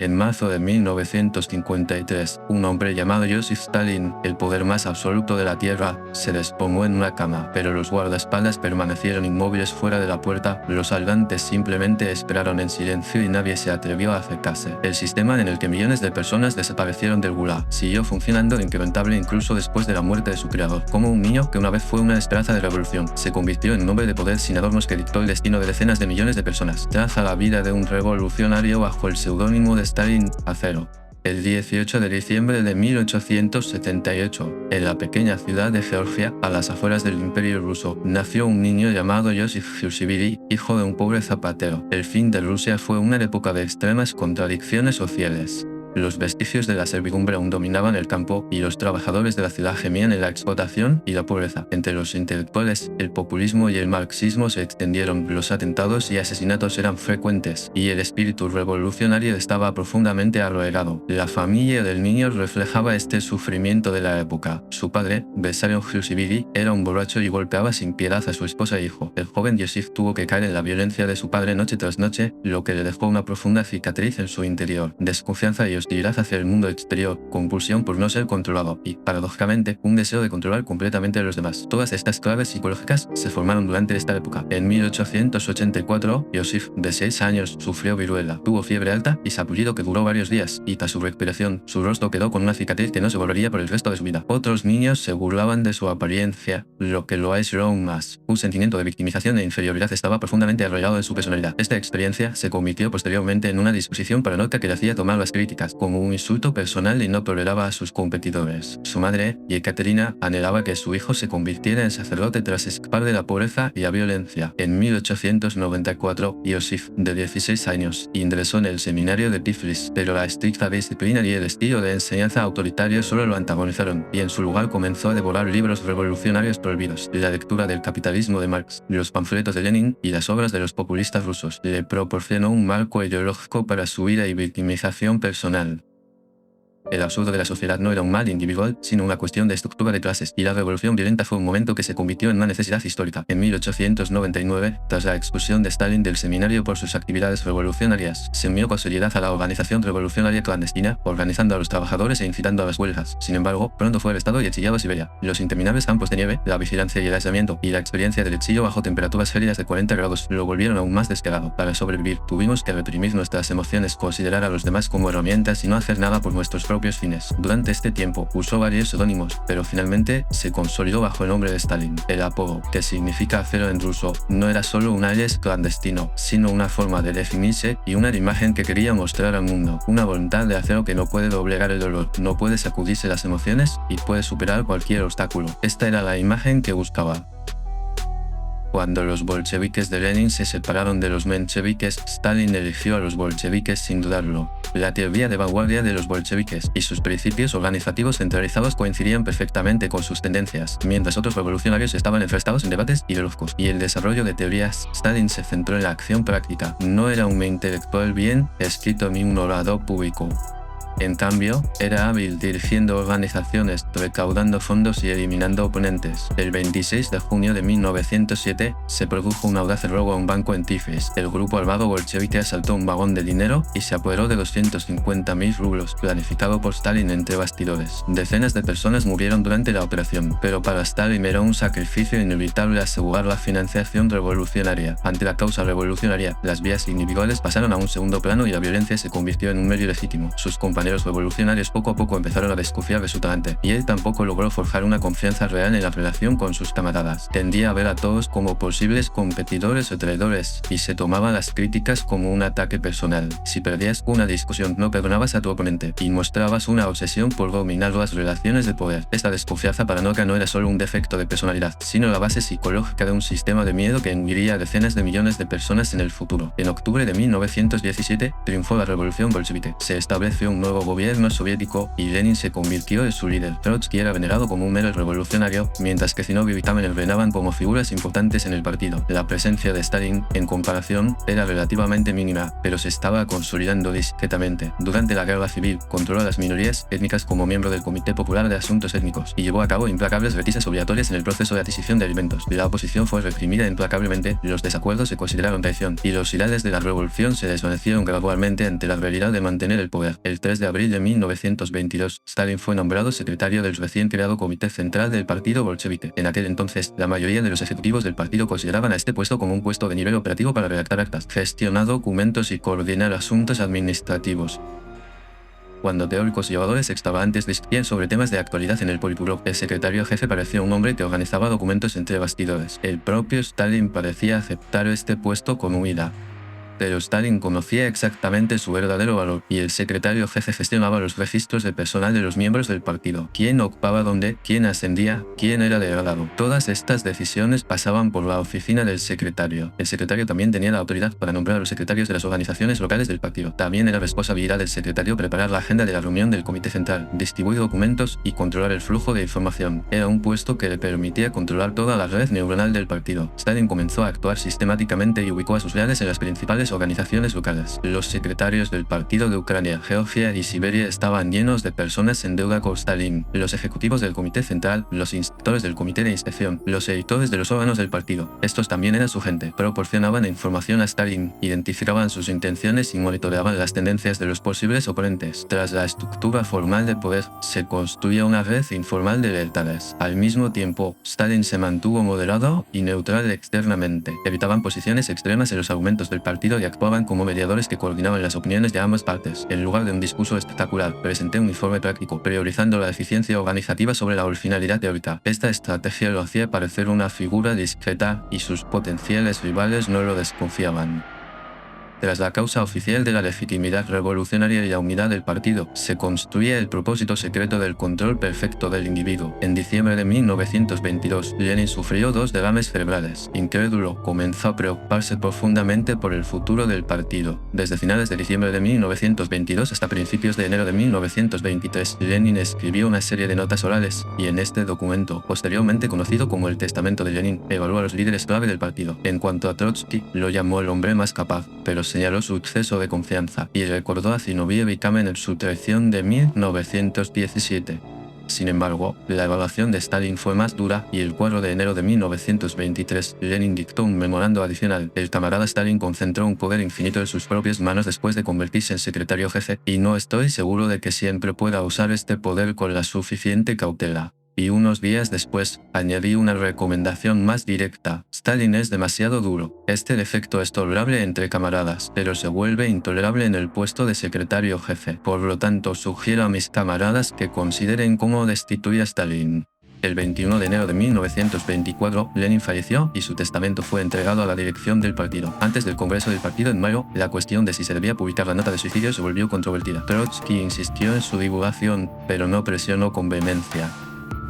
En marzo de 1953, un hombre llamado Joseph Stalin, el poder más absoluto de la Tierra, se desplomó en una cama, pero los guardaespaldas permanecieron inmóviles fuera de la puerta. Los salvantes simplemente esperaron en silencio y nadie se atrevió a acercarse. El sistema en el que millones de personas desaparecieron del Gulag siguió funcionando inquebrantable incluso después de la muerte de su creador. Como un niño que una vez fue una esperanza de revolución, se convirtió en un hombre de poder sin adornos que dictó el destino de decenas de millones de personas. Traza la vida de un revolucionario bajo el seudónimo de Stalin Acero. El 18 de diciembre de 1878, en la pequeña ciudad de Georgia, a las afueras del Imperio ruso, nació un niño llamado Joseph Jurishvili, hijo de un pobre zapatero. El fin de Rusia fue una época de extremas contradicciones sociales. Los vestigios de la servidumbre aún dominaban el campo y los trabajadores de la ciudad gemían en la explotación y la pobreza. Entre los intelectuales, el populismo y el marxismo se extendieron, los atentados y asesinatos eran frecuentes, y el espíritu revolucionario estaba profundamente arraigado. La familia del niño reflejaba este sufrimiento de la época. Su padre, Vessarion Jurishvili, era un borracho y golpeaba sin piedad a su esposa e hijo. El joven Joseph tuvo que caer en la violencia de su padre noche tras noche, lo que le dejó una profunda cicatriz en su interior. Desconfianza y hostilidad hacia el mundo exterior, compulsión por no ser controlado y, paradójicamente, un deseo de controlar completamente a los demás. Todas estas claves psicológicas se formaron durante esta época. En 1884, Joseph, de 6 años, sufrió viruela. Tuvo fiebre alta y sarpullido que duró varios días, y tras su recuperación, su rostro quedó con una cicatriz que no se borraría por el resto de su vida. Otros niños se burlaban de su apariencia, lo que lo aisló aún más. Un sentimiento de victimización e inferioridad estaba profundamente arraigado en su personalidad. Esta experiencia se convirtió posteriormente en una disposición paranoica que le hacía tomar las críticas como un insulto personal y no toleraba a sus competidores. Su madre, Yekaterina, anhelaba que su hijo se convirtiera en sacerdote tras escapar de la pobreza y la violencia. En 1894, Joseph, de 16 años, ingresó en el seminario de Tiflis, pero la estricta disciplina y el estilo de enseñanza autoritario solo lo antagonizaron, y en su lugar comenzó a devorar libros revolucionarios prohibidos. La lectura del capitalismo de Marx, los panfletos de Lenin y las obras de los populistas rusos le proporcionó un marco ideológico para su vida y victimización personal. El absurdo de la sociedad no era un mal individual, sino una cuestión de estructura de clases, y la revolución violenta fue un momento que se convirtió en una necesidad histórica. En 1899, tras la expulsión de Stalin del seminario por sus actividades revolucionarias, se unió con seriedad a la organización revolucionaria clandestina, organizando a los trabajadores e incitando a las huelgas. Sin embargo, pronto fue arrestado y exiliado a Siberia. Los interminables campos de nieve, la vigilancia y el aislamiento, y la experiencia del exilio bajo temperaturas gélidas de 40 grados, lo volvieron aún más despiadado. Para sobrevivir, tuvimos que reprimir nuestras emociones, considerar a los demás como herramientas y no hacer nada por nuestros propios fines. Durante este tiempo usó varios seudónimos, pero finalmente se consolidó bajo el nombre de Stalin. El apodo, que significa acero en ruso, no era solo un alias clandestino, sino una forma de definirse y una imagen que quería mostrar al mundo. Una voluntad de acero que no puede doblegar el dolor, no puede sacudirse las emociones y puede superar cualquier obstáculo. Esta era la imagen que buscaba. Cuando los bolcheviques de Lenin se separaron de los mencheviques, Stalin eligió a los bolcheviques sin dudarlo. La teoría de vanguardia de los bolcheviques y sus principios organizativos centralizados coincidían perfectamente con sus tendencias, mientras otros revolucionarios estaban enfrascados en debates ideológicos y el desarrollo de teorías. Stalin se centró en la acción práctica. No era un intelectual bien escrito ni un orador público. En cambio, era hábil dirigiendo organizaciones, recaudando fondos y eliminando oponentes. El 26 de junio de 1907 se produjo un audaz robo a un banco en Tiflis. El grupo armado bolchevique asaltó un vagón de dinero y se apoderó de 250.000 rublos, planificado por Stalin entre bastidores. Decenas de personas murieron durante la operación, pero para Stalin era un sacrificio inevitable asegurar la financiación revolucionaria. Ante la causa revolucionaria, las vías individuales pasaron a un segundo plano y la violencia se convirtió en un medio legítimo. Sus compañeros revolucionarios poco a poco empezaron a desconfiar de su talante, y él tampoco logró forjar una confianza real en la relación con sus camaradas. Tendía a ver a todos como posibles competidores o traidores, y se tomaba las críticas como un ataque personal. Si perdías una discusión, no perdonabas a tu oponente, y mostrabas una obsesión por dominar las relaciones de poder. Esta desconfianza paranoica no era solo un defecto de personalidad, sino la base psicológica de un sistema de miedo que engulliría a decenas de millones de personas en el futuro. En octubre de 1917 triunfó la revolución bolchevique. Se estableció un nuevo nuevo gobierno soviético y Lenin se convirtió en su líder. Trotsky era venerado como un mero revolucionario, mientras que Zinoviev y Kamenev reinaban como figuras importantes en el partido. La presencia de Stalin, en comparación, era relativamente mínima, pero se estaba consolidando discretamente. Durante la guerra civil, controló a las minorías étnicas como miembro del Comité Popular de Asuntos Étnicos y llevó a cabo implacables retisas obligatorias en el proceso de adquisición de alimentos. La oposición fue reprimida implacablemente, los desacuerdos se consideraron traición y los ideales de la revolución se desvanecieron gradualmente ante la realidad de mantener el poder. El 3 de abril de 1922, Stalin fue nombrado secretario del recién creado Comité Central del Partido Bolchevique. En aquel entonces, la mayoría de los ejecutivos del partido consideraban a este puesto como un puesto de nivel operativo para redactar actas, gestionar documentos y coordinar asuntos administrativos. Cuando teóricos y oradores extravagantes discutían sobre temas de actualidad en el Politburó, el secretario jefe parecía un hombre que organizaba documentos entre bastidores. El propio Stalin parecía aceptar este puesto con huida. Pero Stalin conocía exactamente su verdadero valor, y el secretario jefe gestionaba los registros de personal de los miembros del partido. Quién ocupaba dónde, quién ascendía, quién era degradado. Todas estas decisiones pasaban por la oficina del secretario. El secretario también tenía la autoridad para nombrar a los secretarios de las organizaciones locales del partido. También era responsabilidad del secretario preparar la agenda de la reunión del comité central, distribuir documentos y controlar el flujo de información. Era un puesto que le permitía controlar toda la red neuronal del partido. Stalin comenzó a actuar sistemáticamente y ubicó a sus leales en las principales organizaciones locales. Los secretarios del partido de Ucrania, Georgia y Siberia estaban llenos de personas en deuda con Stalin. Los ejecutivos del comité central, los inspectores del comité de inspección, los editores de los órganos del partido. Estos también eran su gente. Proporcionaban información a Stalin, identificaban sus intenciones y monitoreaban las tendencias de los posibles oponentes. Tras la estructura formal de poder, se construía una red informal de lealtades. Al mismo tiempo, Stalin se mantuvo moderado y neutral externamente. Evitaban posiciones extremas en los argumentos del partido y actuaban como mediadores que coordinaban las opiniones de ambas partes. En lugar de un discurso espectacular, presenté un informe práctico, priorizando la eficiencia organizativa sobre la originalidad teórica. Esta estrategia lo hacía parecer una figura discreta y sus potenciales rivales no lo desconfiaban. Tras la causa oficial de la legitimidad revolucionaria y la unidad del partido, se construía el propósito secreto del control perfecto del individuo. En diciembre de 1922, Lenin sufrió 2 derrames cerebrales. Incrédulo, comenzó a preocuparse profundamente por el futuro del partido. Desde finales de diciembre de 1922 hasta principios de enero de 1923, Lenin escribió una serie de notas orales, y en este documento, posteriormente conocido como el Testamento de Lenin, evaluó a los líderes clave del partido. En cuanto a Trotsky, lo llamó el hombre más capaz, pero señaló su exceso de confianza y recordó a Zinoviev y Kamenev su traición de 1917. Sin embargo, la evaluación de Stalin fue más dura y el 4 de enero de 1923, Lenin dictó un memorando adicional. El camarada Stalin concentró un poder infinito en sus propias manos después de convertirse en secretario jefe, y no estoy seguro de que siempre pueda usar este poder con la suficiente cautela. Y unos días después, añadí una recomendación más directa. Stalin es demasiado duro. Este defecto es tolerable entre camaradas, pero se vuelve intolerable en el puesto de secretario jefe. Por lo tanto, sugiero a mis camaradas que consideren cómo destituir a Stalin. El 21 de enero de 1924, Lenin falleció y su testamento fue entregado a la dirección del partido. Antes del congreso del partido en mayo, la cuestión de si se debía publicar la nota de suicidio se volvió controvertida. Trotsky insistió en su divulgación, pero no presionó con vehemencia.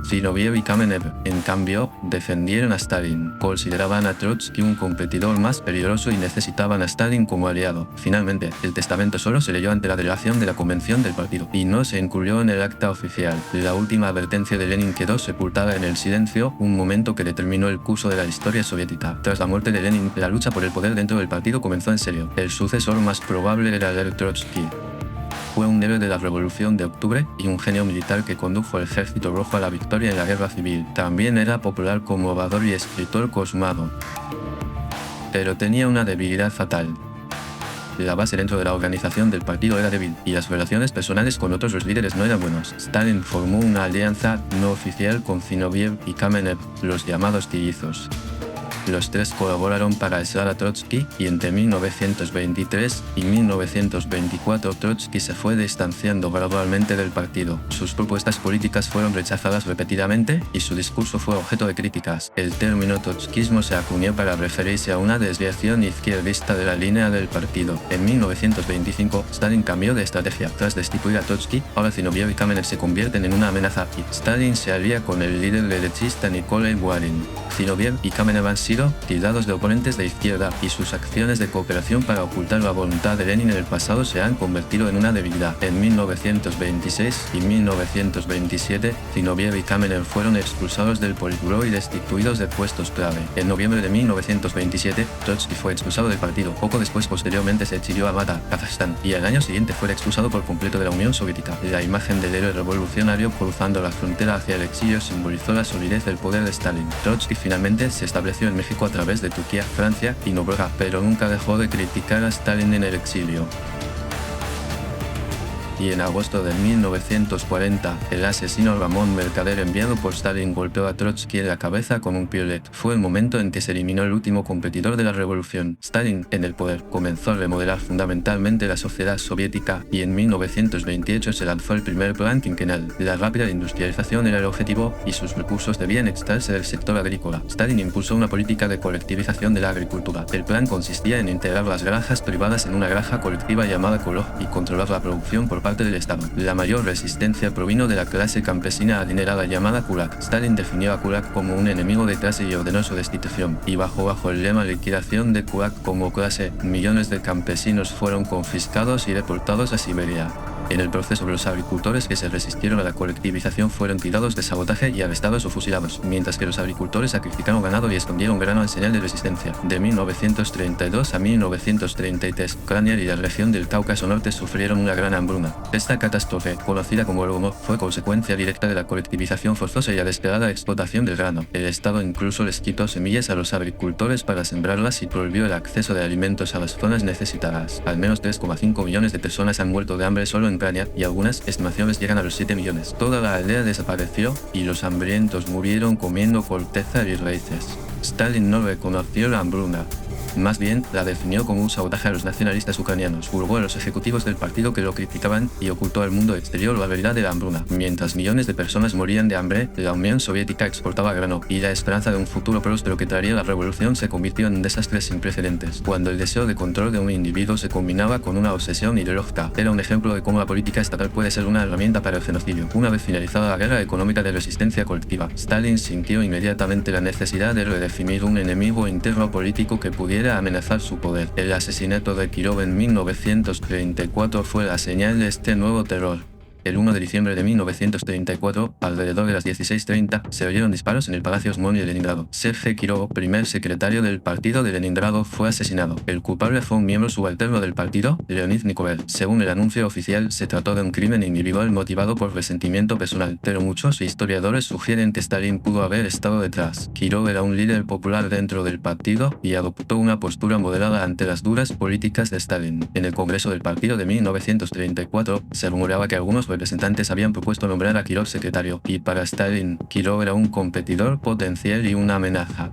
Zinoviev y Kamenev, en cambio, defendieron a Stalin. Consideraban a Trotsky un competidor más peligroso y necesitaban a Stalin como aliado. Finalmente, el testamento solo se leyó ante la delegación de la convención del partido y no se incluyó en el acta oficial. La última advertencia de Lenin quedó sepultada en el silencio, un momento que determinó el curso de la historia soviética. Tras la muerte de Lenin, la lucha por el poder dentro del partido comenzó en serio. El sucesor más probable era Lev Trotsky. Fue un héroe de la Revolución de Octubre y un genio militar que condujo al Ejército Rojo a la victoria en la Guerra Civil. También era popular como orador y escritor consumado. Pero tenía una debilidad fatal. La base dentro de la organización del partido era débil, y las relaciones personales con otros los líderes no eran buenos. Stalin formó una alianza no oficial con Zinoviev y Kamenev, los llamados trillizos. Los tres colaboraron para aislar a Trotsky, y entre 1923 y 1924 Trotsky se fue distanciando gradualmente del partido. Sus propuestas políticas fueron rechazadas repetidamente y su discurso fue objeto de críticas. El término trotskismo se acuñó para referirse a una desviación izquierdista de la línea del partido. En 1925, Stalin cambió de estrategia. Tras destituir a Trotsky, ahora Zinoviev y Kamenev se convierten en una amenaza y Stalin se alía con el líder derechista Nikolai Buarin. Zinoviev y Kamenev han sido partido, tildados de oponentes de izquierda, y sus acciones de cooperación para ocultar la voluntad de Lenin en el pasado se han convertido en una debilidad. En 1926 y 1927, Zinoviev y Kamenev fueron expulsados del Politburó y destituidos de puestos clave. En noviembre de 1927, Trotsky fue expulsado del partido. Poco después, posteriormente, se exilió a Mata, Kazajstán, y al año siguiente fue expulsado por completo de la Unión Soviética. La imagen del héroe revolucionario cruzando la frontera hacia el exilio simbolizó la solidez del poder de Stalin. Trotsky finalmente se estableció en México a través de Turquía, Francia y Noruega, pero nunca dejó de criticar a Stalin en el exilio. Y en agosto de 1940, el asesino Ramón Mercader enviado por Stalin golpeó a Trotsky en la cabeza con un piolet. Fue el momento en que se eliminó el último competidor de la revolución. Stalin, en el poder, comenzó a remodelar fundamentalmente la sociedad soviética y en 1928 se lanzó el primer plan quinquenal. La rápida industrialización era el objetivo y sus recursos debían extraerse del sector agrícola. Stalin impulsó una política de colectivización de la agricultura. El plan consistía en integrar las granjas privadas en una granja colectiva llamada Koloj y controlar la producción por parte del Estado. La mayor resistencia provino de la clase campesina adinerada llamada kulak. Stalin definió a kulak como un enemigo de clase y ordenó su destitución. Y bajo el lema liquidación de kulak como clase, millones de campesinos fueron confiscados y deportados a Siberia. En el proceso, los agricultores que se resistieron a la colectivización fueron tildados de sabotaje y arrestados o fusilados, mientras que los agricultores sacrificaron ganado y escondieron grano en señal de resistencia. De 1932 a 1933, Ucrania y la región del Cáucaso Norte sufrieron una gran hambruna. Esta catástrofe, conocida como el Holodomor, fue consecuencia directa de la colectivización forzosa y la descarada explotación del grano. El Estado incluso les quitó semillas a los agricultores para sembrarlas y prohibió el acceso de alimentos a las zonas necesitadas. Al menos 3,5 millones de personas han muerto de hambre solo en Ucrania y algunas estimaciones llegan a los 7 millones. Toda la aldea desapareció y los hambrientos murieron comiendo corteza y raíces. Stalin no reconoció la hambruna. Más bien, la definió como un sabotaje a los nacionalistas ucranianos, juzgó a los ejecutivos del partido que lo criticaban y ocultó al mundo exterior la verdad de la hambruna. Mientras millones de personas morían de hambre, la Unión Soviética exportaba grano, y la esperanza de un futuro próspero que traería la revolución se convirtió en un desastre sin precedentes. Cuando el deseo de control de un individuo se combinaba con una obsesión ideológica, era un ejemplo de cómo la política estatal puede ser una herramienta para el genocidio. Una vez finalizada la guerra económica de resistencia colectiva, Stalin sintió inmediatamente la necesidad de redefinir un enemigo interno político que pudiera amenazar su poder. El asesinato de Kirov en 1934 fue la señal de este nuevo terror. El 1 de diciembre de 1934, alrededor de las 16:30, se oyeron disparos en el Palacio Osmoni de Leningrado. Sergei Kirov, primer secretario del partido de Leningrado, fue asesinado. El culpable fue un miembro subalterno del partido, Leonid Nikolev. Según el anuncio oficial, se trató de un crimen individual motivado por resentimiento personal, pero muchos historiadores sugieren que Stalin pudo haber estado detrás. Kirov era un líder popular dentro del partido y adoptó una postura moderada ante las duras políticas de Stalin. En el Congreso del partido de 1934, se rumoraba que algunos representantes habían propuesto nombrar a Kirov secretario, y para Stalin, Kirov era un competidor potencial y una amenaza.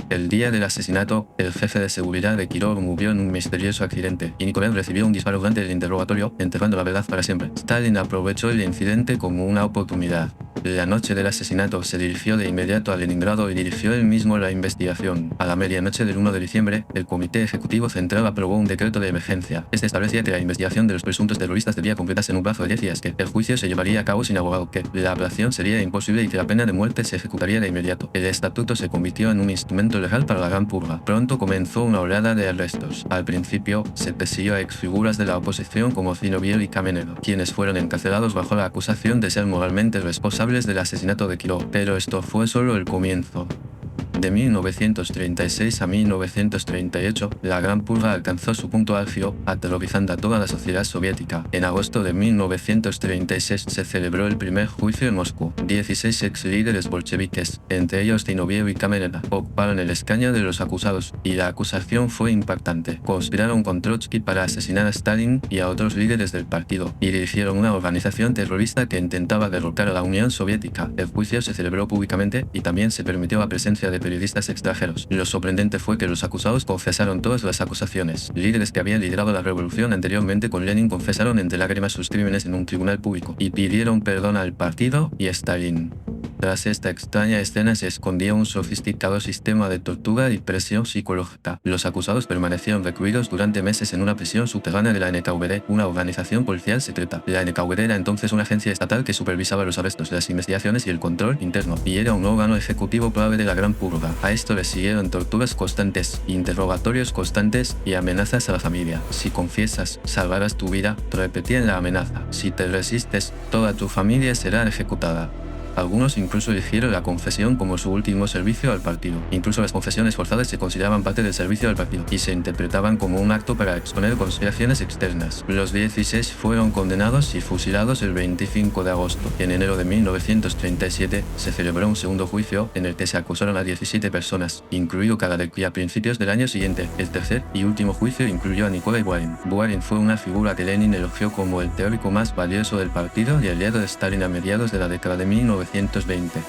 El día del asesinato, el jefe de seguridad de Kirov murió en un misterioso accidente, y Nikolev recibió un disparo durante el interrogatorio, enterrando la verdad para siempre. Stalin aprovechó el incidente como una oportunidad. La noche del asesinato se dirigió de inmediato a Leningrado y dirigió él mismo la investigación. A la medianoche del 1 de diciembre, el Comité Ejecutivo Central aprobó un decreto de emergencia. Este establecía que la investigación de los presuntos terroristas debía completarse en un plazo de 10 días, que el juicio se llevaría a cabo sin abogado, que la apelación sería imposible y que la pena de muerte se ejecutaría de inmediato. El estatuto se convirtió en un instrumento legal para la gran purga. Pronto comenzó una oleada de arrestos. Al principio, se persiguió a exfiguras de la oposición como Zinoviev y Kamenev, quienes fueron encarcelados bajo la acusación de ser moralmente responsables del asesinato de Kirov, pero esto fue solo el comienzo. De 1936 a 1938, la Gran Purga alcanzó su punto álgido, aterrorizando a toda la sociedad soviética. En agosto de 1936 se celebró el primer juicio en Moscú. 16 ex líderes bolcheviques, entre ellos Zinoviev y Kamenev, ocuparon el escaño de los acusados, y la acusación fue impactante. Conspiraron con Trotsky para asesinar a Stalin y a otros líderes del partido, y dirigieron una organización terrorista que intentaba derrocar a la Unión Soviética. El juicio se celebró públicamente y también se permitió la presencia de periodistas extranjeros. Lo sorprendente fue que los acusados confesaron todas las acusaciones. Líderes que habían liderado la revolución anteriormente con Lenin confesaron entre lágrimas sus crímenes en un tribunal público y pidieron perdón al partido y a Stalin. Tras esta extraña escena se escondía un sofisticado sistema de tortura y presión psicológica. Los acusados permanecieron recluidos durante meses en una prisión subterránea de la NKVD, una organización policial secreta. La NKVD era entonces una agencia estatal que supervisaba los arrestos, las investigaciones y el control interno, y era un órgano ejecutivo clave de la Gran Purga. A esto le siguieron torturas constantes, interrogatorios constantes y amenazas a la familia. Si confiesas, salvarás tu vida, repetían la amenaza. Si te resistes, toda tu familia será ejecutada. Algunos incluso eligieron la confesión como su último servicio al partido. Incluso las confesiones forzadas se consideraban parte del servicio al partido y se interpretaban como un acto para exponer conspiraciones externas. Los 16 fueron condenados y fusilados el 25 de agosto. En enero de 1937 se celebró un segundo juicio en el que se acusaron a 17 personas, incluido Kadalek, y a principios del año siguiente, el tercer y último juicio incluyó a Nikolai Buharin. Buharin fue una figura que Lenin elogió como el teórico más valioso del partido y aliado de Stalin a mediados de la década de 1920,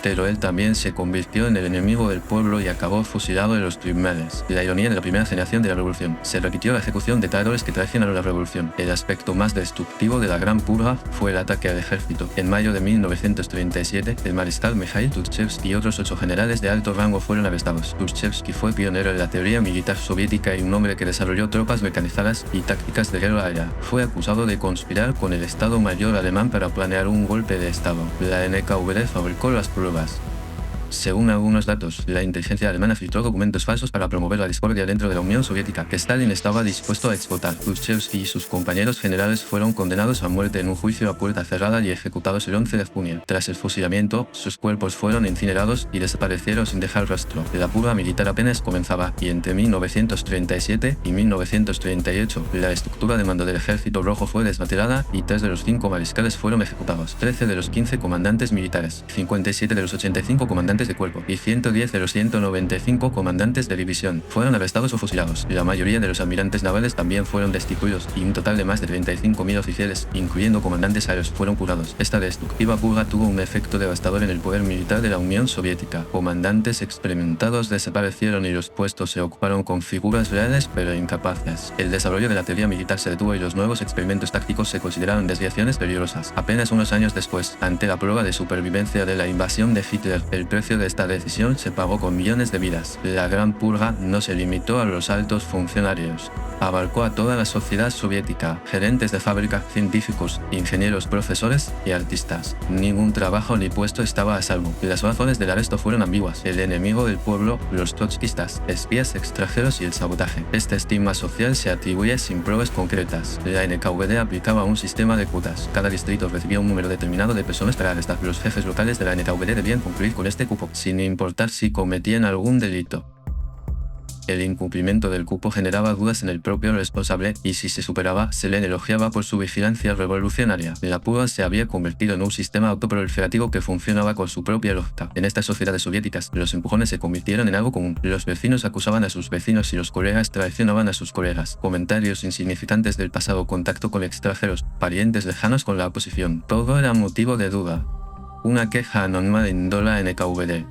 pero él también se convirtió en el enemigo del pueblo y acabó fusilado en los tribunales. La ironía de la primera generación de la revolución. Se repitió la ejecución de traidores que traicionaron la revolución. El aspecto más destructivo de la Gran Purga fue el ataque al ejército. En mayo de 1937, el mariscal Mikhail Tukhachevsky y otros 8 generales de alto rango fueron arrestados. Tukhachevsky fue pionero de la teoría militar soviética y un hombre que desarrolló tropas mecanizadas y tácticas de guerra aérea. Fue acusado de conspirar con el Estado Mayor alemán para planear un golpe de Estado. La NKVD fabricó las pruebas. Según algunos datos, la inteligencia alemana filtró documentos falsos para promover la discordia dentro de la Unión Soviética, que Stalin estaba dispuesto a explotar. Tukhachevsky y sus compañeros generales fueron condenados a muerte en un juicio a puerta cerrada y ejecutados el 11 de junio. Tras el fusilamiento, sus cuerpos fueron incinerados y desaparecieron sin dejar rastro. La purga militar apenas comenzaba, y entre 1937 y 1938, la estructura de mando del Ejército Rojo fue desmantelada y 3 de los 5 mariscales fueron ejecutados, 13 de los 15 comandantes militares, 57 de los 85 comandantes de cuerpo y 110 de los 195 comandantes de división fueron arrestados o fusilados. La mayoría de los almirantes navales también fueron destituidos y un total de más de 35.000 oficiales, incluyendo comandantes aéreos, fueron purgados. Esta destructiva purga tuvo un efecto devastador en el poder militar de la Unión Soviética. Comandantes experimentados desaparecieron y los puestos se ocuparon con figuras reales pero incapaces. El desarrollo de la teoría militar se detuvo y los nuevos experimentos tácticos se consideraron desviaciones peligrosas. Apenas unos años después, ante la prueba de supervivencia de la invasión de Hitler, el precio de esta decisión se pagó con millones de vidas. La Gran Purga no se limitó a los altos funcionarios. Abarcó a toda la sociedad soviética, gerentes de fábrica, científicos, ingenieros, profesores y artistas. Ningún trabajo ni puesto estaba a salvo. Las razones del arresto fueron ambiguas: el enemigo del pueblo, los trotskistas, espías extranjeros y el sabotaje. Este estigma social se atribuye sin pruebas concretas. La NKVD aplicaba un sistema de cuotas. Cada distrito recibía un número determinado de personas para arrestar. Los jefes locales de la NKVD debían cumplir con este cupo, sin importar si cometían algún delito. El incumplimiento del cupo generaba dudas en el propio responsable y si se superaba, se le elogiaba por su vigilancia revolucionaria. La purga se había convertido en un sistema autoproliferativo que funcionaba con su propia lógica. En estas sociedades soviéticas, los empujones se convirtieron en algo común. Los vecinos acusaban a sus vecinos y los colegas traicionaban a sus colegas. Comentarios insignificantes del pasado, contacto con extranjeros, parientes lejanos con la oposición. Todo era motivo de duda. Una queja anónima de índole NKVD.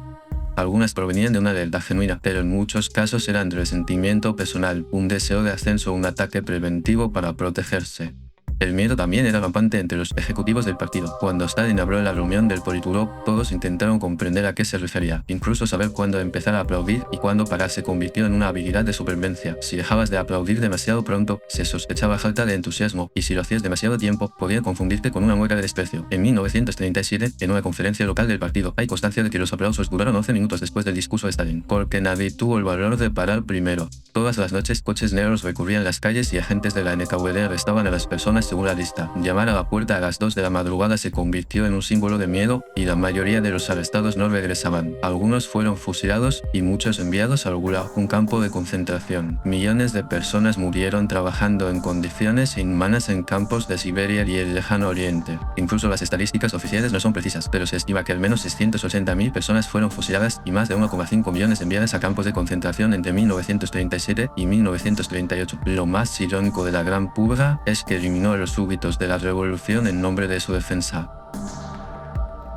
Algunas provenían de una lealtad genuina, pero en muchos casos eran resentimiento personal, un deseo de ascenso o un ataque preventivo para protegerse. El miedo también era rampante entre los ejecutivos del partido. Cuando Stalin habló en la reunión del Politburó, todos intentaron comprender a qué se refería. Incluso saber cuándo empezar a aplaudir y cuándo parar se convirtió en una habilidad de supervivencia. Si dejabas de aplaudir demasiado pronto, se sospechaba falta de entusiasmo, y si lo hacías demasiado tiempo, podía confundirte con una mueca de desprecio. En 1937, en una conferencia local del partido, hay constancia de que los aplausos duraron 11 minutos después del discurso de Stalin, porque nadie tuvo el valor de parar primero. Todas las noches, coches negros recurrían las calles y agentes de la NKVD arrestaban a las personas según la lista. Llamar a la puerta a las 2 de la madrugada se convirtió en un símbolo de miedo y la mayoría de los arrestados no regresaban. Algunos fueron fusilados y muchos enviados al Gulag, un campo de concentración. Millones de personas murieron trabajando en condiciones inhumanas en campos de Siberia y el Lejano Oriente. Incluso las estadísticas oficiales no son precisas, pero se estima que al menos 680.000 personas fueron fusiladas y más de 1,5 millones enviadas a campos de concentración entre 1937 y 1938. Lo más irónico de la Gran Purga es que eliminó a los súbditos de la revolución en nombre de su defensa.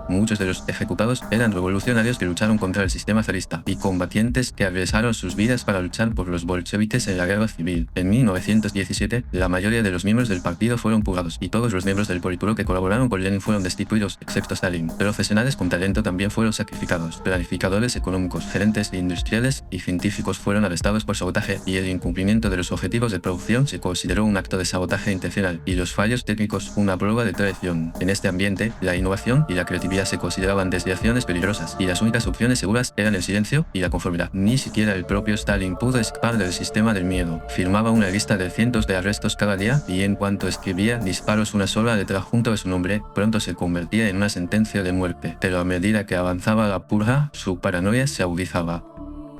Muchos de los ejecutados eran revolucionarios que lucharon contra el sistema zarista y combatientes que arriesgaron sus vidas para luchar por los bolcheviques en la guerra civil. En 1917, la mayoría de los miembros del partido fueron purgados y todos los miembros del Politburó que colaboraron con Lenin fueron destituidos, excepto Stalin. Profesionales con talento también fueron sacrificados. Planificadores económicos, gerentes industriales y científicos fueron arrestados por sabotaje, y el incumplimiento de los objetivos de producción se consideró un acto de sabotaje intencional y los fallos técnicos una prueba de traición. En este ambiente, la innovación y la creatividad se consideraban desviaciones peligrosas y las únicas opciones seguras eran el silencio y la conformidad. Ni siquiera el propio Stalin pudo escapar del sistema del miedo. Firmaba una lista de cientos de arrestos cada día y en cuanto escribía disparos una sola letra junto a su nombre, pronto se convertía en una sentencia de muerte. Pero a medida que avanzaba la purga, su paranoia se agudizaba.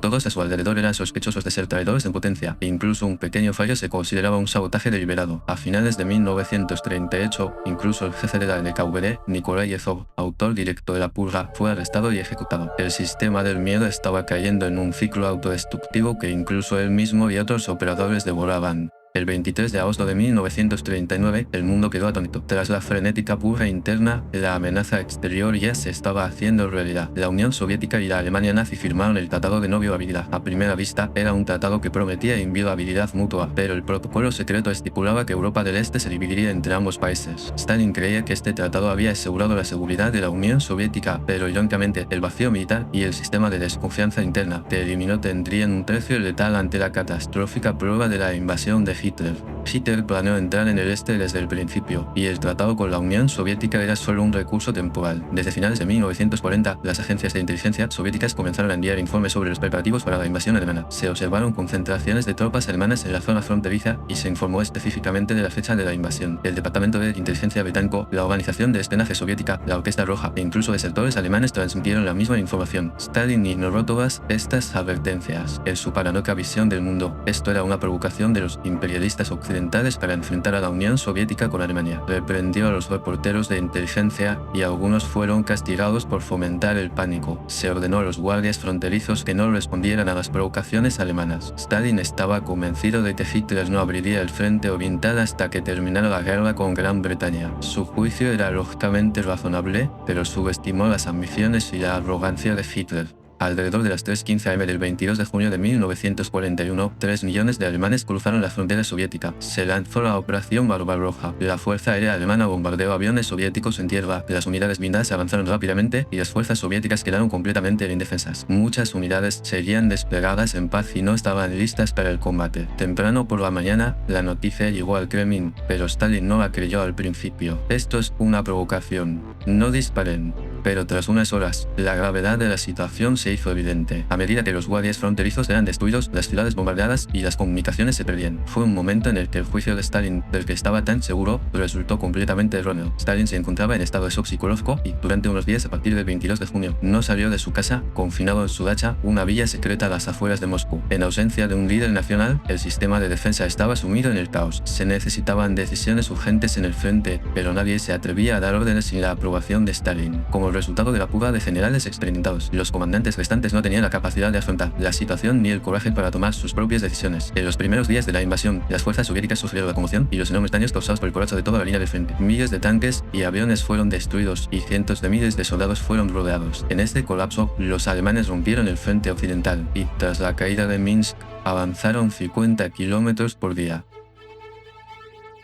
Todos a su alrededor eran sospechosos de ser traidores en potencia, e incluso un pequeño fallo se consideraba un sabotaje deliberado. A finales de 1938, incluso el jefe de la NKVD, Nikolai Yezhov, autor directo de la purga, fue arrestado y ejecutado. El sistema del miedo estaba cayendo en un ciclo autodestructivo que incluso él mismo y otros operadores devoraban. El 23 de agosto de 1939, el mundo quedó atónito. Tras la frenética purga interna, la amenaza exterior ya se estaba haciendo realidad. La Unión Soviética y la Alemania nazi firmaron el Tratado de No Violabilidad. A primera vista, era un tratado que prometía inviolabilidad mutua, pero el protocolo secreto estipulaba que Europa del Este se dividiría entre ambos países. Stalin creía que este tratado había asegurado la seguridad de la Unión Soviética, pero irónicamente, el vacío militar y el sistema de desconfianza interna que eliminó tendrían un precio letal ante la catastrófica prueba de la invasión de Hitler. Hitler planeó entrar en el este desde el principio, y el tratado con la Unión Soviética era solo un recurso temporal. Desde finales de 1940, las agencias de inteligencia soviéticas comenzaron a enviar informes sobre los preparativos para la invasión alemana. Se observaron concentraciones de tropas alemanas en la zona fronteriza y se informó específicamente de la fecha de la invasión. El Departamento de Inteligencia británico, la Organización de Espionaje Soviética, la Orquesta Roja e incluso desertores alemanes transmitieron la misma información. Stalin ignoró todas estas advertencias. En su paranoica visión del mundo, esto era una provocación de los imperialistas occidentales para enfrentar a la Unión Soviética con Alemania. Reprendió a los reporteros de inteligencia y algunos fueron castigados por fomentar el pánico. Se ordenó a los guardias fronterizos que no respondieran a las provocaciones alemanas. Stalin estaba convencido de que Hitler no abriría el frente oriental hasta que terminara la guerra con Gran Bretaña. Su juicio era lógicamente razonable, pero subestimó las ambiciones y la arrogancia de Hitler. Alrededor de las 3:15 am del 22 de junio de 1941, 3 millones de alemanes cruzaron la frontera soviética. Se lanzó la Operación Barbarroja. La Fuerza Aérea Alemana bombardeó aviones soviéticos en tierra, las unidades blindadas avanzaron rápidamente y las fuerzas soviéticas quedaron completamente indefensas. Muchas unidades seguían desplegadas en paz y no estaban listas para el combate. Temprano por la mañana, la noticia llegó al Kremlin, pero Stalin no la creyó al principio. Esto es una provocación. No disparen. Pero tras unas horas, la gravedad de la situación se hizo evidente. A medida que los guardias fronterizos eran destruidos, las ciudades bombardeadas y las comunicaciones se perdían. Fue un momento en el que el juicio de Stalin, del que estaba tan seguro, resultó completamente erróneo. Stalin se encontraba en estado de shock psicológico y durante unos días a partir del 22 de junio no salió de su casa, confinado en su dacha, una villa secreta a las afueras de Moscú. En ausencia de un líder nacional, el sistema de defensa estaba sumido en el caos. Se necesitaban decisiones urgentes en el frente, pero nadie se atrevía a dar órdenes sin la aprobación de Stalin. Como resultado de la fuga de generales experimentados, los comandantes restantes no tenían la capacidad de afrontar la situación ni el coraje para tomar sus propias decisiones. En los primeros días de la invasión, las fuerzas soviéticas sufrieron la conmoción y los enormes daños causados por el colapso de toda la línea de frente. Miles de tanques y aviones fueron destruidos y cientos de miles de soldados fueron rodeados. En este colapso, los alemanes rompieron el frente occidental y, tras la caída de Minsk, avanzaron 50 kilómetros por día.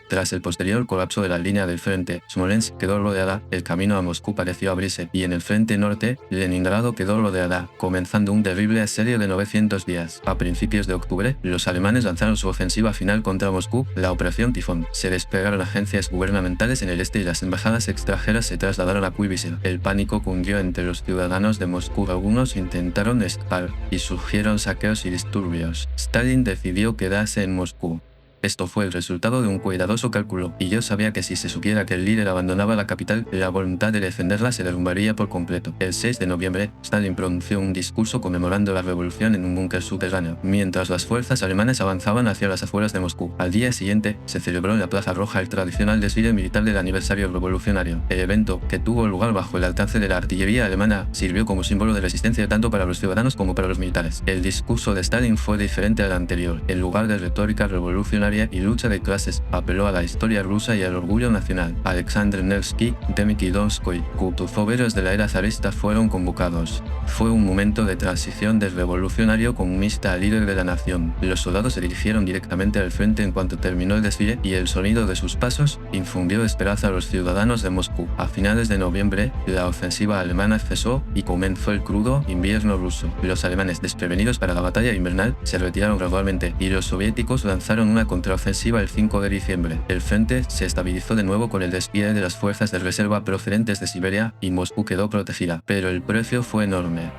Tras el posterior colapso de la línea del frente, Smolensk quedó rodeada, el camino a Moscú pareció abrirse, y en el frente norte, Leningrado quedó rodeada, comenzando un terrible asedio de 900 días. A principios de octubre, los alemanes lanzaron su ofensiva final contra Moscú, la Operación Tifón. Se desplegaron agencias gubernamentales en el este y las embajadas extranjeras se trasladaron a Kuibysev. El pánico cundió entre los ciudadanos de Moscú. Algunos intentaron escapar, y surgieron saqueos y disturbios. Stalin decidió quedarse en Moscú. Esto fue el resultado de un cuidadoso cálculo, y yo sabía que si se supiera que el líder abandonaba la capital, la voluntad de defenderla se derrumbaría por completo. El 6 de noviembre, Stalin pronunció un discurso conmemorando la revolución en un búnker subterráneo, mientras las fuerzas alemanas avanzaban hacia las afueras de Moscú. Al día siguiente, se celebró en la Plaza Roja el tradicional desfile militar del aniversario revolucionario. El evento, que tuvo lugar bajo el alcance de la artillería alemana, sirvió como símbolo de resistencia tanto para los ciudadanos como para los militares. El discurso de Stalin fue diferente al anterior. En lugar de retórica revolucionaria, revolucionaria y lucha de clases, apeló a la historia rusa y al orgullo nacional. Alexander Nevsky, Dmitry Donskoy, Kutuzoveros de la era zarista fueron convocados. Fue un momento de transición del revolucionario comunista al líder de la nación. Los soldados se dirigieron directamente al frente en cuanto terminó el desfile y el sonido de sus pasos infundió esperanza a los ciudadanos de Moscú. A finales de noviembre, la ofensiva alemana cesó y comenzó el crudo invierno ruso. Los alemanes, desprevenidos para la batalla invernal, se retiraron gradualmente y los soviéticos lanzaron una contraofensiva el 5 de diciembre. El frente se estabilizó de nuevo con el despliegue de las fuerzas de reserva procedentes de Siberia y Moscú quedó protegida, pero el precio fue enorme.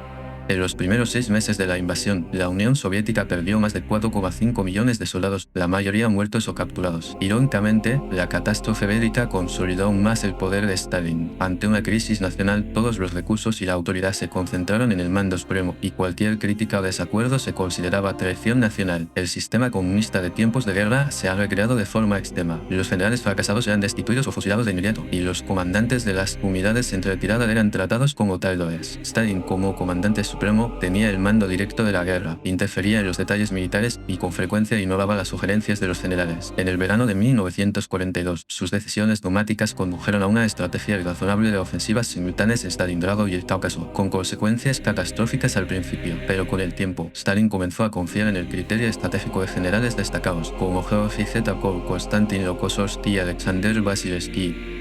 En los primeros 6 meses de la invasión, la Unión Soviética perdió más de 4,5 millones de soldados, la mayoría muertos o capturados. Irónicamente, la catástrofe bélica consolidó aún más el poder de Stalin. Ante una crisis nacional, todos los recursos y la autoridad se concentraron en el mando supremo, y cualquier crítica o desacuerdo se consideraba traición nacional. El sistema comunista de tiempos de guerra se ha recreado de forma extrema. Los generales fracasados eran destituidos o fusilados de inmediato, y los comandantes de las unidades en retirada eran tratados como traidores. Stalin, como comandante supremo, tenía el mando directo de la guerra, interfería en los detalles militares y con frecuencia ignoraba las sugerencias de los generales. En el verano de 1942, sus decisiones dogmáticas condujeron a una estrategia irrazonable de ofensivas simultáneas en Stalingrado y el Cáucaso, con consecuencias catastróficas al principio, pero con el tiempo, Stalin comenzó a confiar en el criterio estratégico de generales destacados, como Georgy Zetkov, Konstantin Rokossovsky y Alexander Vasilevsky.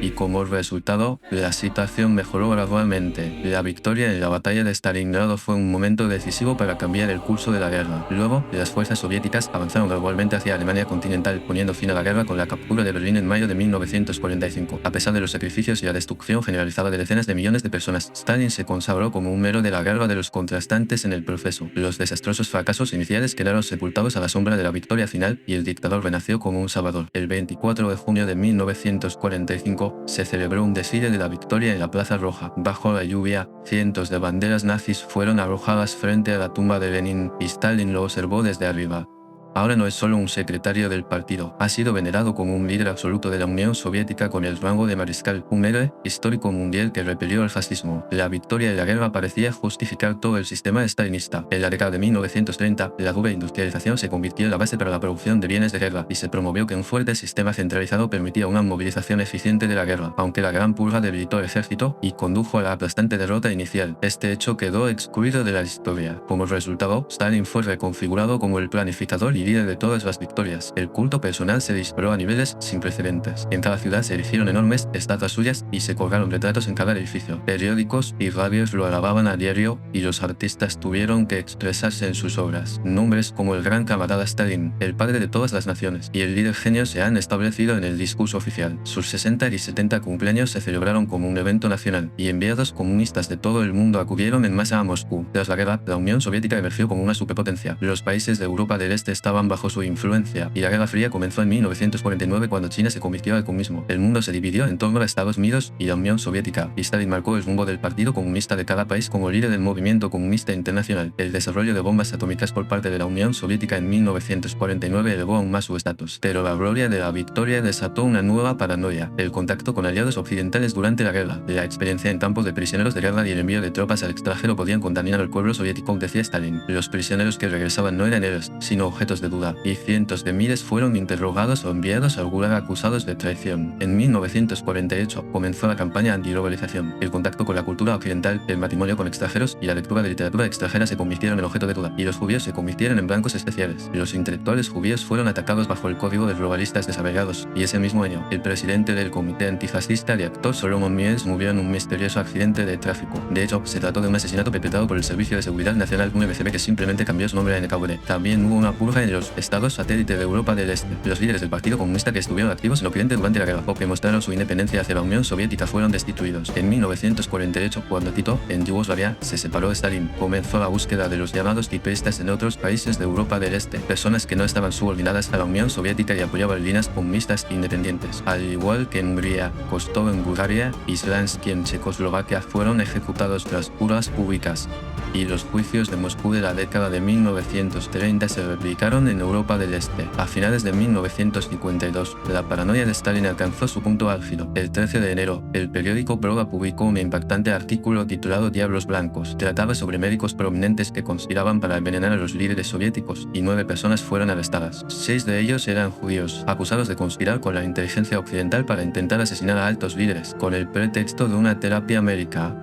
Y como resultado, la situación mejoró gradualmente. La victoria en la batalla de Stalingrado fue un momento decisivo para cambiar el curso de la guerra. Luego, las fuerzas soviéticas avanzaron gradualmente hacia Alemania continental, poniendo fin a la guerra con la captura de Berlín en mayo de 1945. A pesar de los sacrificios y la destrucción generalizada de decenas de millones de personas, Stalin se consagró como un héroe de la guerra de los contrastantes en el proceso. Los desastrosos fracasos iniciales quedaron sepultados a la sombra de la victoria final y el dictador renació como un salvador. El 24 de junio de 1945, se celebró un desfile de la victoria en la Plaza Roja. Bajo la lluvia, cientos de banderas nazis fueron arrojadas frente a la tumba de Lenin y Stalin lo observó desde arriba. Ahora no es solo un secretario del partido, ha sido venerado como un líder absoluto de la Unión Soviética con el rango de mariscal, un héroe histórico mundial que repelió el fascismo. La victoria de la guerra parecía justificar todo el sistema stalinista. En la década de 1930, la doble industrialización se convirtió en la base para la producción de bienes de guerra y se promovió que un fuerte sistema centralizado permitía una movilización eficiente de la guerra, aunque la gran purga debilitó el ejército y condujo a la aplastante derrota inicial. Este hecho quedó excluido de la historia. Como resultado, Stalin fue reconfigurado como el planificador y líder de todas las victorias. El culto personal se disparó a niveles sin precedentes. En cada ciudad se erigieron enormes estatuas suyas y se colgaron retratos en cada edificio. Periódicos y radios lo alababan a diario y los artistas tuvieron que expresarse en sus obras. Nombres como el gran camarada Stalin, el padre de todas las naciones y el líder genio se han establecido en el discurso oficial. Sus 60 y 70 cumpleaños se celebraron como un evento nacional y enviados comunistas de todo el mundo acudieron en masa a Moscú. Tras la guerra, la Unión Soviética emergió como una superpotencia. Los países de Europa del Este estaban bajo su influencia, y la Guerra Fría comenzó en 1949 cuando China se convirtió al comunismo. El mundo se dividió en torno a Estados Unidos y la Unión Soviética, y Stalin marcó el rumbo del Partido Comunista de cada país como líder del movimiento comunista internacional. El desarrollo de bombas atómicas por parte de la Unión Soviética en 1949 elevó aún más su estatus, pero la gloria de la victoria desató una nueva paranoia: el contacto con aliados occidentales durante la guerra, la experiencia en campos de prisioneros de guerra y el envío de tropas al extranjero podían contaminar al pueblo soviético, decía Stalin. Los prisioneros que regresaban no eran héroes, sino objetos de duda, y cientos de miles fueron interrogados o enviados al Gulag acusados de traición. En 1948 comenzó la campaña antiglobalización. El contacto con la cultura occidental, el matrimonio con extranjeros y la lectura de literatura extranjera se convirtieron en objeto de duda, y los judíos se convirtieron en blancos especiales. Los intelectuales judíos fueron atacados bajo el código de globalistas desarraigados, y ese mismo año, el presidente del comité antifascista y actor Solomon Miels murió en un misterioso accidente de tráfico. De hecho, se trató de un asesinato perpetrado por el Servicio de Seguridad Nacional, un MCB que simplemente cambió su nombre a NKVD. También hubo una purga en los estados satélite de Europa del Este. Los líderes del Partido Comunista que estuvieron activos en Occidente durante la guerra o que mostraron su independencia hacia la Unión Soviética fueron destituidos. En 1948, cuando Tito, en Yugoslavia, se separó de Stalin, comenzó la búsqueda de los llamados tipeistas en otros países de Europa del Este, personas que no estaban subordinadas a la Unión Soviética y apoyaban líneas comunistas independientes. Al igual que en Hungría, Kostov en Bulgaria y Slansky en Checoslovaquia fueron ejecutados tras purgas públicas. y los juicios de Moscú de la década de 1930 se replicaron en Europa del Este. A finales de 1952, la paranoia de Stalin alcanzó su punto álgido. El 13 de enero, el periódico Proga publicó un impactante artículo titulado Diablos Blancos. Trataba sobre médicos prominentes que conspiraban para envenenar a los líderes soviéticos, y 9 personas fueron arrestadas. 6 de ellos eran judíos, acusados de conspirar con la inteligencia occidental para intentar asesinar a altos líderes, con el pretexto de una terapia médica.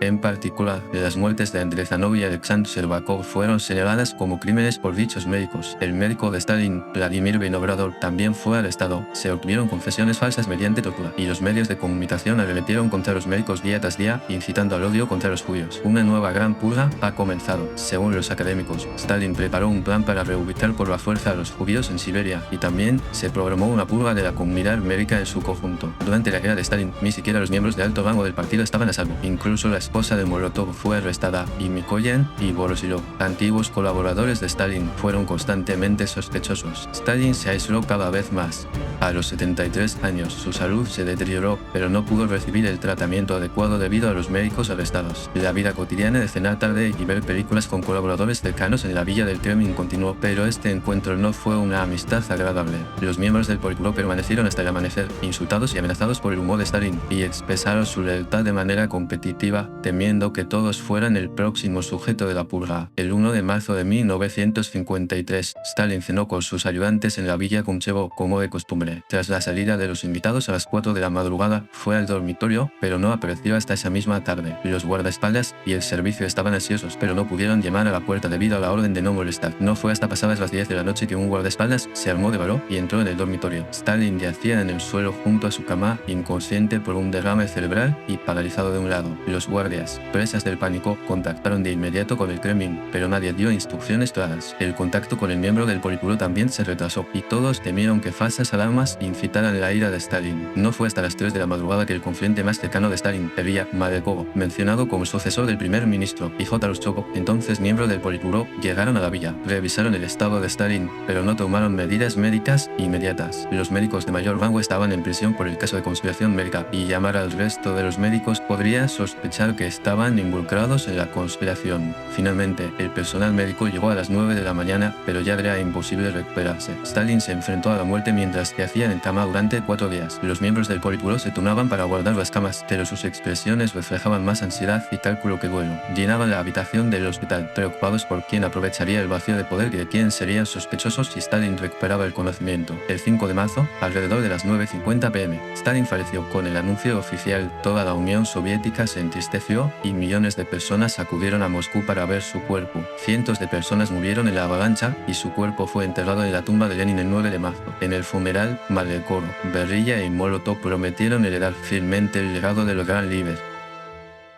En particular, las muertes de Andrei Zanov y Alexander Sherbakov fueron señaladas como crímenes por dichos médicos. El médico de Stalin, Vladimir Vinogradov, también fue arrestado. Se obtuvieron confesiones falsas mediante tortura, y los medios de comunicación arremetieron contra los médicos día tras día, incitando al odio contra los judíos. Una nueva gran purga ha comenzado. Según los académicos, Stalin preparó un plan para reubicar por la fuerza a los judíos en Siberia, y también se programó una purga de la comunidad médica en su conjunto. Durante la guerra de Stalin, ni siquiera los miembros de alto rango del partido estaban a salvo. Incluso la esposa de Molotov fue arrestada, y Mikoyan y Voroshilov, antiguos colaboradores de Stalin, fueron constantemente sospechosos. Stalin se aisló cada vez más. A los 73 años, su salud se deterioró, pero no pudo recibir el tratamiento adecuado debido a los médicos arrestados. La vida cotidiana de cenar tarde y ver películas con colaboradores cercanos en la villa del Kremlin continuó, pero este encuentro no fue una amistad agradable. Los miembros del Politburó permanecieron hasta el amanecer, insultados y amenazados por el humor de Stalin, y expresaron su lealtad de manera competitiva, temiendo que todos fueran el próximo sujeto de la purga. El 1 de marzo de 1953, Stalin cenó con sus ayudantes en la villa Kunchevo como de costumbre. Tras la salida de los invitados a las 4 de la madrugada, fue al dormitorio, pero no apareció hasta esa misma tarde. Los guardaespaldas y el servicio estaban ansiosos, pero no pudieron llamar a la puerta debido a la orden de no molestar. No fue hasta pasadas las 10 de la noche que un guardaespaldas se armó de valor y entró en el dormitorio. Stalin yacía en el suelo junto a su cama, inconsciente por un derrame cerebral y paralizado de un lado. Los guardias, presas del pánico, contactaron de inmediato con el Kremlin, pero nadie dio instrucciones claras. El contacto con el miembro del Politburó también se retrasó, y todos temieron que falsas alarmas incitaran la ira de Stalin. No fue hasta las 3 de la madrugada que el confidente más cercano de Stalin, Beria Marekov, mencionado como sucesor del primer ministro, y J. Lushchov, entonces miembro del Politburó, llegaron a la villa. Revisaron el estado de Stalin, pero no tomaron medidas médicas inmediatas. Los médicos de mayor rango estaban en prisión por el caso de conspiración médica, y llamar al resto de los médicos podría sospechar que estaban involucrados en la conspiración. Finalmente, el personal médico llegó a las 9 de la mañana, pero ya era imposible recuperarse. Stalin se enfrentó a la muerte mientras yacía en cama durante 4 días. Los miembros del Politburó se turnaban para guardar las camas, pero sus expresiones reflejaban más ansiedad y cálculo que duelo. Llenaban la habitación del hospital, preocupados por quién aprovecharía el vacío de poder y de quién serían sospechosos si Stalin recuperaba el conocimiento. El 5 de marzo, alrededor de las 9:50 p.m., Stalin falleció. Con el anuncio oficial, toda la Unión Soviética se entristeció y millones de personas acudieron a Moscú para ver su cuerpo. Cientos de personas murieron en la avalancha y su cuerpo fue enterrado en la tumba de Lenin el 9 de marzo. En el funeral, Marekov, Berilla y Molotov prometieron heredar fielmente el legado del gran líder.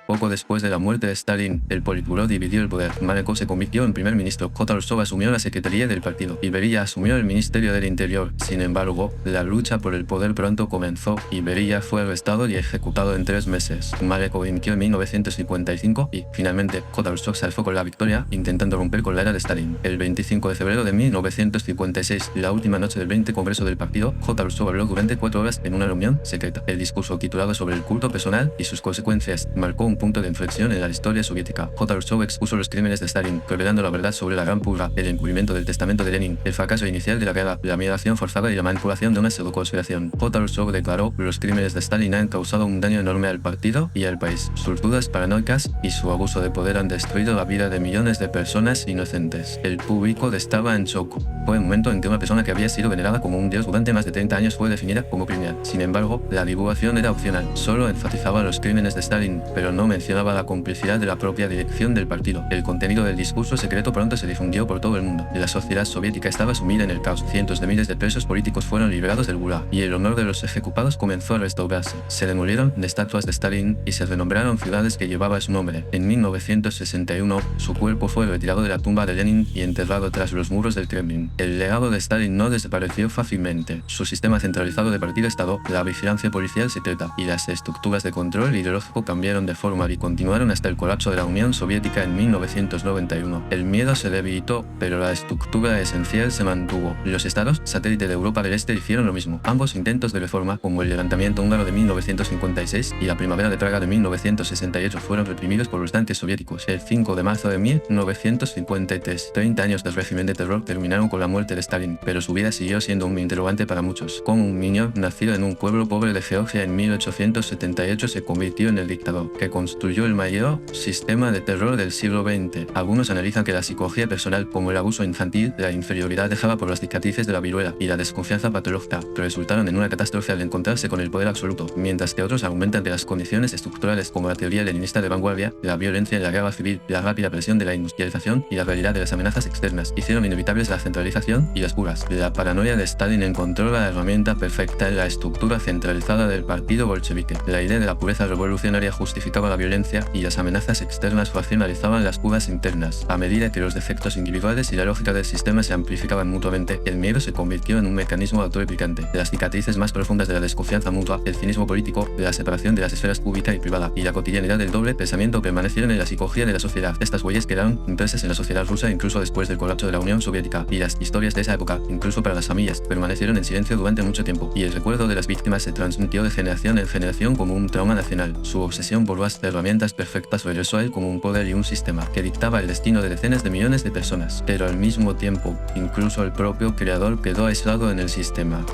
Poco después de la muerte de Stalin, el Politburó dividió el poder. Marekov se convirtió en primer ministro, J. Lushchov asumió la secretaría del partido, y Berilla asumió el Ministerio del Interior. Sin embargo, la lucha por el poder pronto comenzó, y Berilla fue arrestado y ejecutado en 3 meses. Marekov dimitió en 1955, y, finalmente, J. Lushchov se alzó con la victoria, intentando romper con la era de Stalin. El 25 de febrero de 1956, la última noche del 20 Congreso del partido, J. Lushchov habló durante 4 horas en una reunión secreta. El discurso, titulado sobre el culto personal y sus consecuencias, marcó un punto de inflexión en la historia soviética. J. Lushchov expuso los crímenes de Stalin, revelando la verdad sobre la gran purga, el incumplimiento del testamento de Lenin, el fracaso inicial de la guerra, la migración forzada y la manipulación de una pseudo-conspiración. J. Lushchov declaró: los crímenes de Stalin han causado un daño enorme al partido y al país. Sus dudas paranoicas y su abuso de poder han destruido la vida de millones de personas inocentes. El público estaba en shock. Fue el momento en que una persona que había sido venerada como un dios durante más de 30 años fue definida como criminal. Sin embargo, la divulgación era opcional. Solo enfatizaba los crímenes de Stalin, pero no mencionaba la complicidad de la propia dirección del partido. El contenido del discurso secreto pronto se difundió por todo el mundo. La sociedad soviética estaba sumida en el caos. Cientos de miles de presos políticos fueron liberados del Gulag, y el honor de los ejecutados comenzó a restaurarse. Se demolieron estatuas de Stalin y se renombraron ciudades que llevaban su nombre. En 1961, su cuerpo fue retirado de la tumba de Lenin y enterrado tras los muros del Kremlin. El legado de Stalin no desapareció fácilmente. Su sistema centralizado de partido-estado, la vigilancia policial secreta y las estructuras de control ideológico cambiaron de forma formal y continuaron hasta el colapso de la Unión Soviética en 1991. El miedo se debilitó, pero la estructura esencial se mantuvo. Los estados satélite de Europa del Este hicieron lo mismo. Ambos intentos de reforma, como el levantamiento húngaro de 1956 y la primavera de Praga de 1968, fueron reprimidos por los tanques soviéticos. El 5 de marzo de 1953, 30 años del régimen de terror terminaron con la muerte de Stalin, pero su vida siguió siendo un interrogante para muchos. Como un niño nacido en un pueblo pobre de Georgia en 1878 se convirtió en el dictador, que construyó el mayor sistema de terror del siglo XX. Algunos analizan que la psicología personal, como el abuso infantil, la inferioridad dejada por las cicatrices de la viruela y la desconfianza patológica, resultaron en una catástrofe al encontrarse con el poder absoluto, mientras que otros argumentan que las condiciones estructurales, como la teoría leninista de vanguardia, la violencia en la guerra civil, la rápida presión de la industrialización y la realidad de las amenazas externas, hicieron inevitables la centralización y las fugas. La paranoia de Stalin encontró la herramienta perfecta en la estructura centralizada del partido bolchevique. La idea de la pureza revolucionaria justificaba la violencia y las amenazas externas racionalizaban las fugas internas. A medida que los defectos individuales y la lógica del sistema se amplificaban mutuamente, el miedo se convirtió en un mecanismo autorreplicante. Las cicatrices más profundas de la desconfianza mutua, el cinismo político, la separación de las esferas pública y privada y la cotidianidad del doble pensamiento permanecieron en la psicología de la sociedad. Estas huellas quedaron impresas en la sociedad rusa incluso después del colapso de la Unión Soviética, y las historias de esa época, incluso para las familias, permanecieron en silencio durante mucho tiempo, y el recuerdo de las víctimas se transmitió de generación en generación como un trauma nacional. Su obsesión por las herramientas perfectas regresó a él como un poder y un sistema que dictaba el destino de decenas de millones de personas, pero al mismo tiempo, incluso el propio creador quedó aislado en el sistema.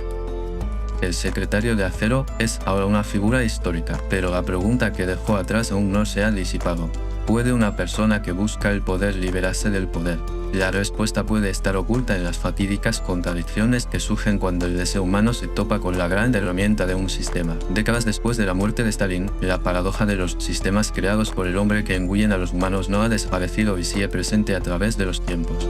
El secretario de acero es ahora una figura histórica, pero la pregunta que dejó atrás aún no se ha disipado. ¿Puede una persona que busca el poder liberarse del poder? La respuesta puede estar oculta en las fatídicas contradicciones que surgen cuando el deseo humano se topa con la gran herramienta de un sistema. Décadas después de la muerte de Stalin, la paradoja de los sistemas creados por el hombre que engullen a los humanos no ha desaparecido y sigue presente a través de los tiempos.